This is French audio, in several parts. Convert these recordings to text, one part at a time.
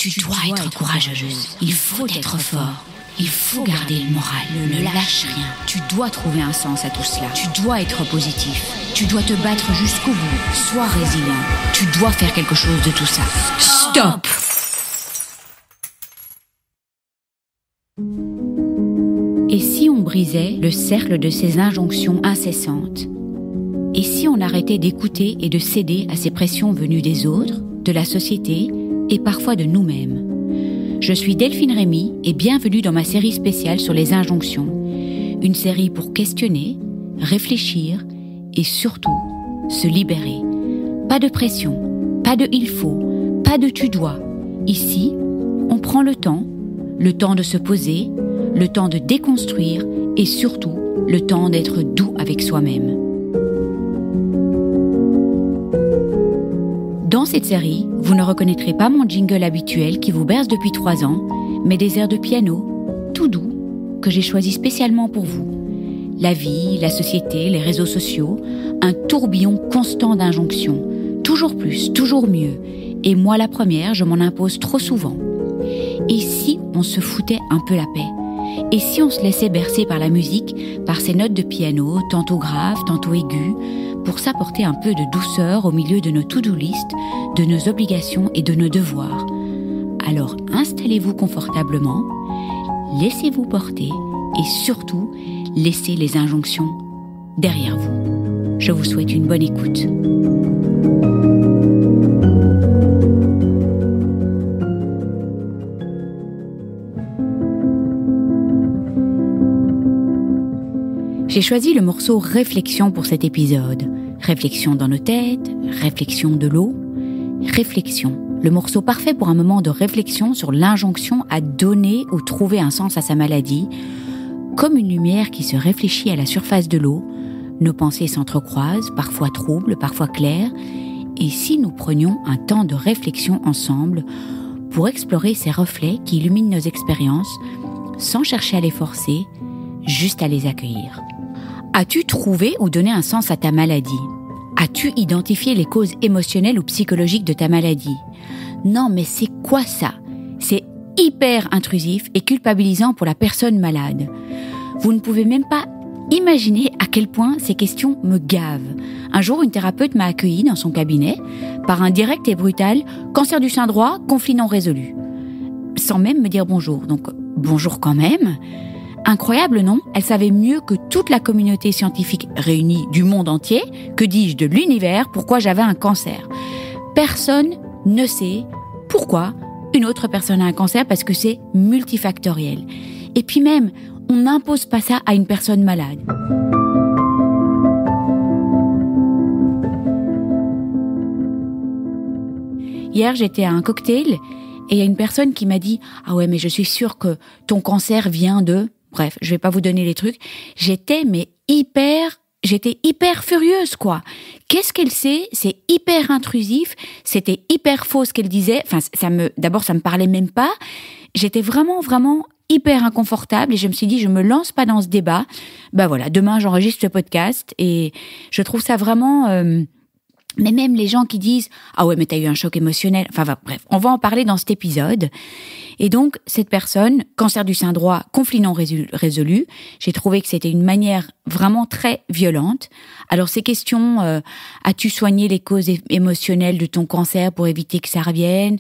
Tu dois être courageuse. Il faut être fort. Il faut garder le moral. Ne lâche rien. Tu dois trouver un sens à tout cela. Tu dois être positif. Tu dois te battre jusqu'au bout. Sois résilient. Tu dois faire quelque chose de tout ça. Stop! Et si on brisait le cercle de ces injonctions incessantes? Et si on arrêtait d'écouter et de céder à ces pressions venues des autres, de la société et parfois de nous-mêmes? Je suis Delphine Rémy et bienvenue dans ma série spéciale sur les injonctions. Une série pour questionner, réfléchir et surtout se libérer. Pas de pression, pas de il faut, pas de tu dois. Ici, on prend le temps de se poser, le temps de déconstruire et surtout le temps d'être doux avec soi-même. Dans cette série, vous ne reconnaîtrez pas mon jingle habituel qui vous berce depuis 3 ans, mais des airs de piano, tout doux, que j'ai choisis spécialement pour vous. La vie, la société, les réseaux sociaux, un tourbillon constant d'injonctions. Toujours plus, toujours mieux. Et moi la première, je m'en impose trop souvent. Et si on se foutait un peu la paix? Et si on se laissait bercer par la musique, par ces notes de piano, tantôt graves, tantôt aiguës, pour s'apporter un peu de douceur au milieu de nos to-do list, de nos obligations et de nos devoirs? Alors installez-vous confortablement, laissez-vous porter et surtout, laissez les injonctions derrière vous. Je vous souhaite une bonne écoute. J'ai choisi le morceau Réflexion pour cet épisode. Réflexion dans nos têtes, réflexion de l'eau, réflexion. Le morceau parfait pour un moment de réflexion sur l'injonction à donner ou trouver un sens à sa maladie. Comme une lumière qui se réfléchit à la surface de l'eau, nos pensées s'entrecroisent, parfois troubles, parfois claires. Et si nous prenions un temps de réflexion ensemble pour explorer ces reflets qui illuminent nos expériences, sans chercher à les forcer, juste à les accueillir. As-tu trouvé ou donné un sens à ta maladie? As-tu identifié les causes émotionnelles ou psychologiques de ta maladie? Non, mais c'est quoi ça? C'est hyper intrusif et culpabilisant pour la personne malade. Vous ne pouvez même pas imaginer à quel point ces questions me gavent. Un jour, une thérapeute m'a accueillie dans son cabinet par un direct et brutal « cancer du sein droit, conflit non résolu ». Sans même me dire bonjour. Donc, bonjour quand même. Incroyable, non? Elle savait mieux que toute la communauté scientifique réunie du monde entier, que dis-je de l'univers, pourquoi j'avais un cancer. Personne ne sait pourquoi une autre personne a un cancer parce que c'est multifactoriel. Et puis même, on n'impose pas ça à une personne malade. Hier, j'étais à un cocktail et il y a une personne qui m'a dit « Ah ouais, mais je suis sûre que ton cancer vient de... » Bref, je vais pas vous donner les trucs. J'étais hyper furieuse, quoi. Qu'est-ce qu'elle sait? C'est hyper intrusif. C'était hyper faux ce qu'elle disait. Enfin, d'abord, ça me parlait même pas. J'étais vraiment hyper inconfortable et je me suis dit, je me lance pas dans ce débat. Bah voilà, demain, j'enregistre ce podcast et je trouve ça vraiment... Mais même les gens qui disent « Ah ouais, mais t'as eu un choc émotionnel », enfin bref, on va en parler dans cet épisode. Et donc, cette personne, cancer du sein droit, conflit non résolu, j'ai trouvé que c'était une manière vraiment très violente. Alors ces questions, as-tu soigné les causes émotionnelles de ton cancer pour éviter que ça revienne?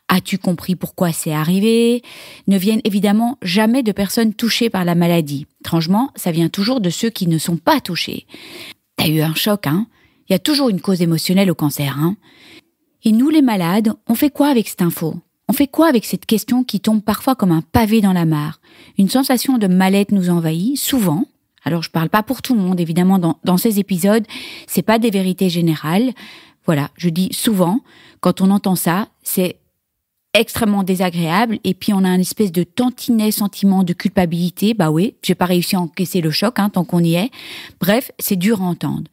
As-tu compris pourquoi c'est arrivé? Ne viennent évidemment jamais de personnes touchées par la maladie. Étrangement, ça vient toujours de ceux qui ne sont pas touchés. T'as eu un choc, hein? Il y a toujours une cause émotionnelle au cancer, hein. Et nous, les malades, on fait quoi avec cette info? On fait quoi avec cette question qui tombe parfois comme un pavé dans la mare? Une sensation de mal-être nous envahit, souvent. Alors, je parle pas pour tout le monde, évidemment, dans ces épisodes, c'est pas des vérités générales. Voilà, je dis souvent, quand on entend ça, c'est extrêmement désagréable et puis on a une espèce de tantinet sentiment de culpabilité. Bah oui, j'ai pas réussi à encaisser le choc, tant qu'on y est. Bref, c'est dur à entendre.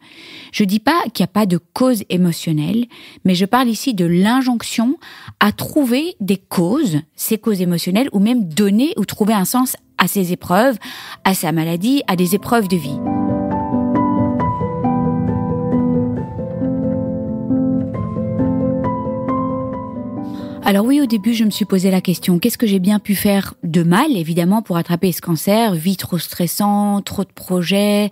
Je dis pas qu'il n'y a pas de cause émotionnelle, mais je parle ici de l'injonction à trouver des causes, ces causes émotionnelles, ou même donner ou trouver un sens à ses épreuves, à sa maladie, à des épreuves de vie. Alors oui, au début, je me suis posé la question, qu'est-ce que j'ai bien pu faire de mal, évidemment, pour attraper ce cancer? Vie trop stressante, trop de projets,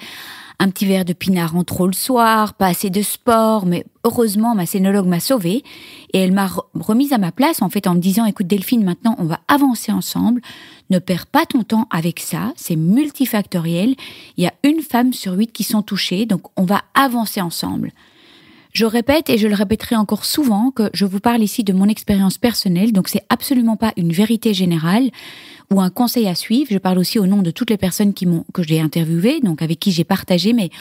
un petit verre de pinard en trop le soir, pas assez de sport, mais heureusement, ma scénologue m'a sauvée et elle m'a remise à ma place, en fait, en me disant, écoute Delphine, maintenant, on va avancer ensemble, ne perds pas ton temps avec ça, c'est multifactoriel, il y a 1 femme sur 8 qui sont touchées, donc on va avancer ensemble. Je répète et je le répéterai encore souvent que je vous parle ici de mon expérience personnelle, donc c'est absolument pas une vérité générale ou un conseil à suivre. Je parle aussi au nom de toutes les personnes que j'ai interviewées, donc avec qui j'ai partagé, mais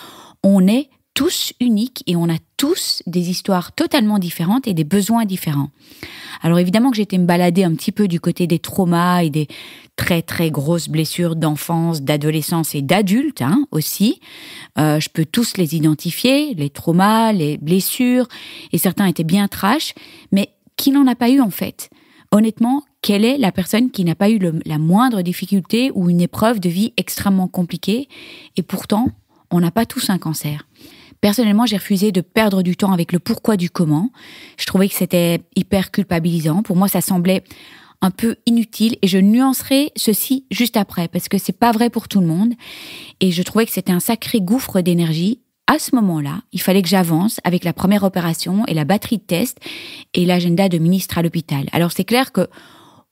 on est tous uniques et on a tous des histoires totalement différentes et des besoins différents. Alors évidemment que j'ai été me balader un petit peu du côté des traumas et des très très grosses blessures d'enfance, d'adolescence et d'adultes aussi. Je peux tous les identifier, les traumas, les blessures, et certains étaient bien trash, mais qui n'en a pas eu en fait? Honnêtement, quelle est la personne qui n'a pas eu la moindre difficulté ou une épreuve de vie extrêmement compliquée? Et pourtant, on n'a pas tous un cancer. Personnellement, j'ai refusé de perdre du temps avec le pourquoi du comment. Je trouvais que c'était hyper culpabilisant. Pour moi, ça semblait un peu inutile et je nuancerai ceci juste après parce que c'est pas vrai pour tout le monde et je trouvais que c'était un sacré gouffre d'énergie. À ce moment-là, il fallait que j'avance avec la première opération et la batterie de tests et l'agenda de ministre à l'hôpital. Alors c'est clair que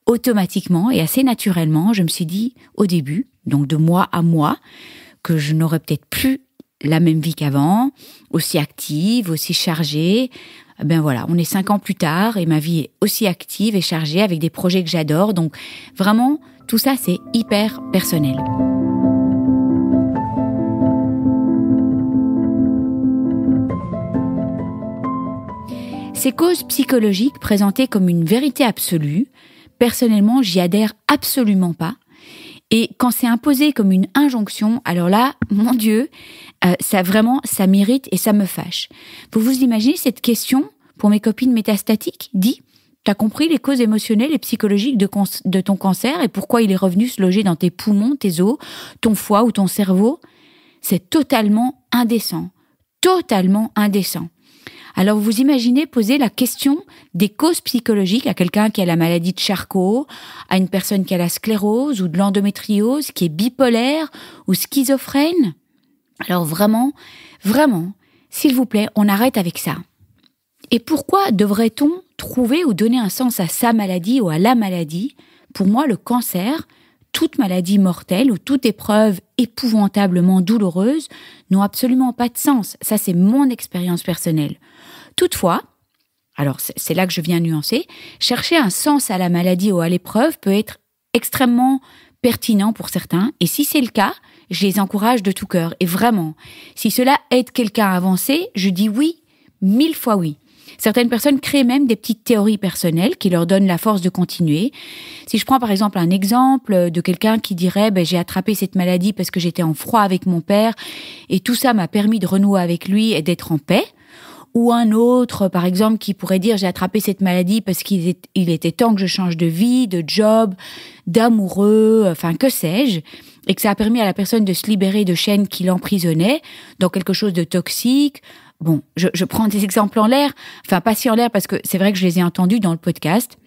automatiquement et assez naturellement, je me suis dit au début, donc de mois à mois, que je n'aurais peut-être plus la même vie qu'avant, aussi active, aussi chargée. Ben voilà, on est 5 ans plus tard et ma vie est aussi active et chargée avec des projets que j'adore. Donc vraiment, tout ça, c'est hyper personnel. Ces causes psychologiques présentées comme une vérité absolue, personnellement, j'y adhère absolument pas. Et quand c'est imposé comme une injonction, alors là, mon Dieu, ça m'irrite et ça me fâche. Vous vous imaginez cette question pour mes copines métastatiques? Dis, t'as compris les causes émotionnelles et psychologiques de ton cancer et pourquoi il est revenu se loger dans tes poumons, tes os, ton foie ou ton cerveau? C'est totalement indécent. Totalement indécent. Alors vous imaginez poser la question des causes psychologiques à quelqu'un qui a la maladie de Charcot, à une personne qui a la sclérose ou de l'endométriose, qui est bipolaire ou schizophrène? Alors vraiment, s'il vous plaît, on arrête avec ça. Et pourquoi devrait-on trouver ou donner un sens à sa maladie ou à la maladie? Pour moi, le cancer, toute maladie mortelle ou toute épreuve épouvantablement douloureuse n'ont absolument pas de sens. Ça, c'est mon expérience personnelle. Toutefois, alors c'est là que je viens nuancer, chercher un sens à la maladie ou à l'épreuve peut être extrêmement pertinent pour certains. Et si c'est le cas, je les encourage de tout cœur. Et vraiment, si cela aide quelqu'un à avancer, je dis oui, 1000 fois oui. Certaines personnes créent même des petites théories personnelles qui leur donnent la force de continuer. Si je prends par exemple un exemple de quelqu'un qui dirait j'ai attrapé cette maladie parce que j'étais en froid avec mon père et tout ça m'a permis de renouer avec lui et d'être en paix. Ou un autre, par exemple, qui pourrait dire j'ai attrapé cette maladie parce qu'il était temps que je change de vie, de job, d'amoureux, enfin que sais-je, et que ça a permis à la personne de se libérer de chaînes qui l'emprisonnaient dans quelque chose de toxique. Bon, je prends des exemples en l'air, enfin pas si en l'air parce que c'est vrai que je les ai entendus dans le podcast.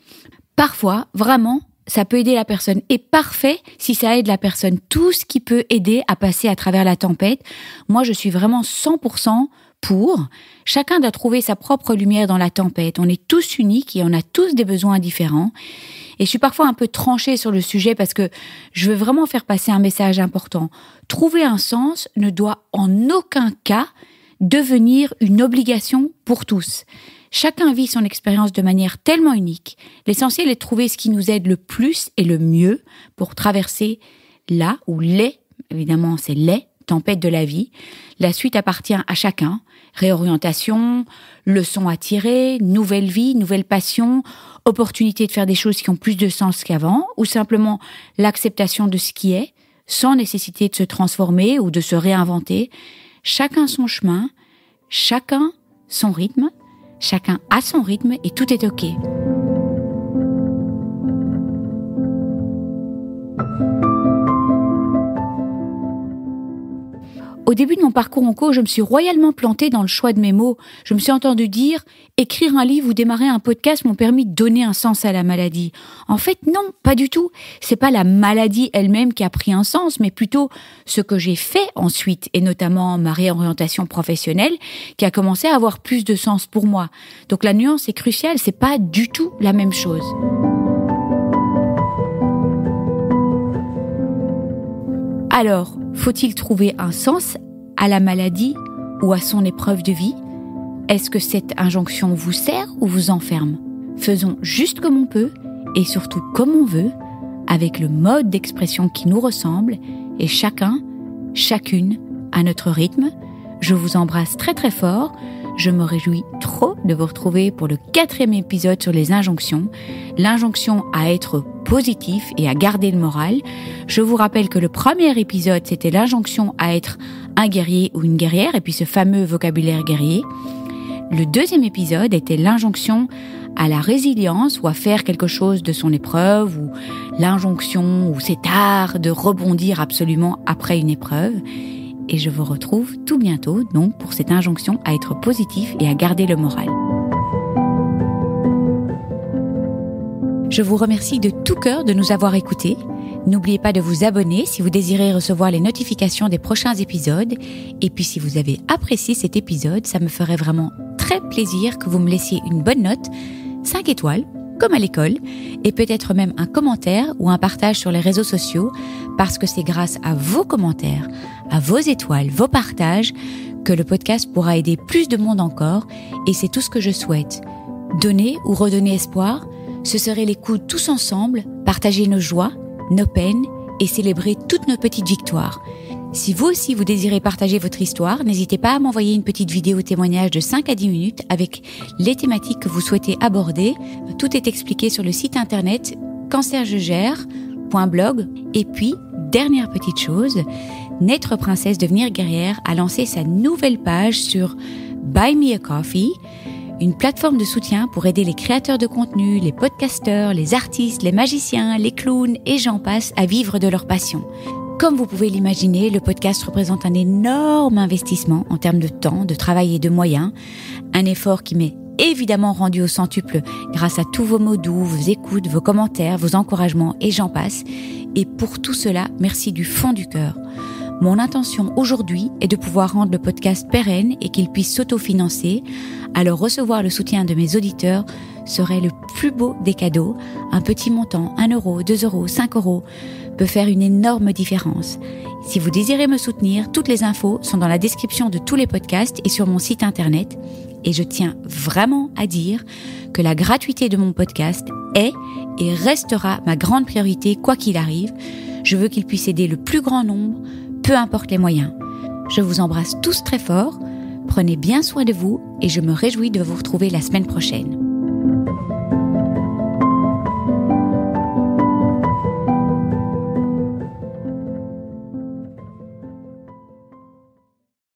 Parfois, vraiment, ça peut aider la personne. Et parfait si ça aide la personne. Tout ce qui peut aider à passer à travers la tempête. Moi, je suis vraiment 100% pour. Chacun doit trouver sa propre lumière dans la tempête. On est tous uniques et on a tous des besoins différents. Et je suis parfois un peu tranchée sur le sujet parce que je veux vraiment faire passer un message important. Trouver un sens ne doit en aucun cas devenir une obligation pour tous. Chacun vit son expérience de manière tellement unique. L'essentiel est de trouver ce qui nous aide le plus et le mieux pour traverser la ou les, évidemment c'est les, tempêtes de la vie. La suite appartient à chacun. Réorientation, leçons à tirer, nouvelle vie, nouvelle passion, opportunité de faire des choses qui ont plus de sens qu'avant, ou simplement l'acceptation de ce qui est, sans nécessité de se transformer ou de se réinventer. Chacun son chemin, chacun son rythme, chacun a son rythme et tout est OK. Au Au début de mon parcours en coach, je me suis royalement plantée dans le choix de mes mots. Je me suis entendue dire « écrire un livre ou démarrer un podcast m'ont permis de donner un sens à la maladie ». En fait, non, pas du tout. C'est pas la maladie elle-même qui a pris un sens, mais plutôt ce que j'ai fait ensuite, et notamment ma réorientation professionnelle, qui a commencé à avoir plus de sens pour moi. Donc la nuance est cruciale, c'est pas du tout la même chose. Alors, faut-il trouver un sens à la maladie ou à son épreuve de vie ? Est-ce que cette injonction vous sert ou vous enferme ? Faisons juste comme on peut et surtout comme on veut, avec le mode d'expression qui nous ressemble et chacun, chacune à notre rythme. Je vous embrasse très très fort. Je me réjouis trop de vous retrouver pour le 4e épisode sur les injonctions. L'injonction à être positif et à garder le moral. Je vous rappelle que le premier épisode, c'était l'injonction à être un guerrier ou une guerrière, et puis ce fameux vocabulaire guerrier. Le 2e épisode était l'injonction à la résilience ou à faire quelque chose de son épreuve, ou l'injonction ou cet art de rebondir absolument après une épreuve. Et je vous retrouve tout bientôt, donc, pour cette injonction à être positif et à garder le moral. Je vous remercie de tout cœur de nous avoir écoutés. N'oubliez pas de vous abonner si vous désirez recevoir les notifications des prochains épisodes. Et puis si vous avez apprécié cet épisode, ça me ferait vraiment très plaisir que vous me laissiez une bonne note, 5 étoiles, comme à l'école, et peut-être même un commentaire ou un partage sur les réseaux sociaux, parce que c'est grâce à vos commentaires, à vos étoiles, vos partages, que le podcast pourra aider plus de monde encore, et c'est tout ce que je souhaite. Donner ou redonner espoir, ce serait les coups tous ensemble, partager nos joies, nos peines et célébrer toutes nos petites victoires. Si vous aussi vous désirez partager votre histoire, n'hésitez pas à m'envoyer une petite vidéo témoignage de 5 à 10 minutes avec les thématiques que vous souhaitez aborder. Tout est expliqué sur le site internet cancerjegère.blog. Et puis, dernière petite chose, Naître Princesse Devenir Guerrière a lancé sa nouvelle page sur Buy Me a Coffee, une plateforme de soutien pour aider les créateurs de contenu, les podcasteurs, les artistes, les magiciens, les clowns et j'en passe à vivre de leur passion. Comme vous pouvez l'imaginer, le podcast représente un énorme investissement en termes de temps, de travail et de moyens. Un effort qui m'est évidemment rendu au centuple grâce à tous vos mots doux, vos écoutes, vos commentaires, vos encouragements et j'en passe. Et pour tout cela, merci du fond du cœur. Mon intention aujourd'hui est de pouvoir rendre le podcast pérenne et qu'il puisse s'autofinancer. Alors recevoir le soutien de mes auditeurs serait le plus beau des cadeaux. Un petit montant, 1 euro, 2 euros, 5 euros, peut faire une énorme différence. Si vous désirez me soutenir, toutes les infos sont dans la description de tous les podcasts et sur mon site internet. Et je tiens vraiment à dire que la gratuité de mon podcast est et restera ma grande priorité quoi qu'il arrive. Je veux qu'il puisse aider le plus grand nombre, peu importe les moyens. Je vous embrasse tous très fort, prenez bien soin de vous et je me réjouis de vous retrouver la semaine prochaine.